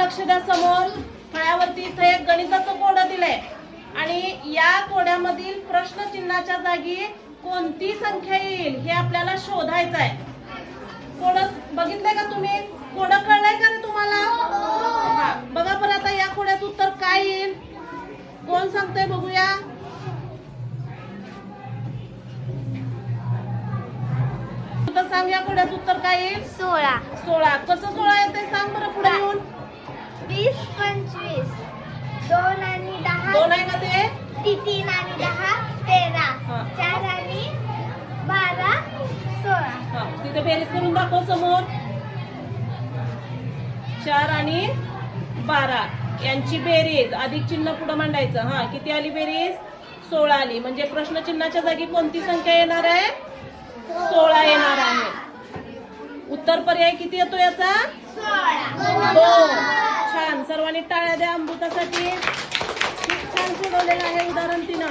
लक्ष द्या. समोर फळ्यावरती इथे एक गणिताचं कोडं दिलंय आणि या कोड्यामधील प्रश्नचिन्हाच्या जागी कोणती संख्या येईल हे आपल्याला शोधायचं आहे. कोडं बघितलंय का तुम्ही? कोडं कळलंय का रे तुम्हाला? हा, बघा बरं आता या कोड्यात उत्तर काय येईल? कोण सांगतंय बघूया? सांग, या कोड्यात उत्तर काय येईल? 16. 16. कसं 16 येते सांग बरं पुढे येऊन. 20, 25. 2 आणि 10. 2 आहे का ते? 3 आणि 10, 13. हा. 4 आणि 12, 16. हा, तिथे बेरीज करून दाखव समोर. 4 आणि 12 यांची बेरीज अधिक चिन्ह पुढे मांडायचं. हा, किती आली बेरीज? 16 आली. म्हणजे प्रश्नचिन्हाच्या जागी कोणती संख्या येणार आहे? 16 येणार आहे. उत्तर पर्याय किती येतो याचा? 16. 2. छान. सर्वांनी टाळ्या द्या अमृतासाठी. खूप छान सोडवलेलं आहे उदाहरण 3.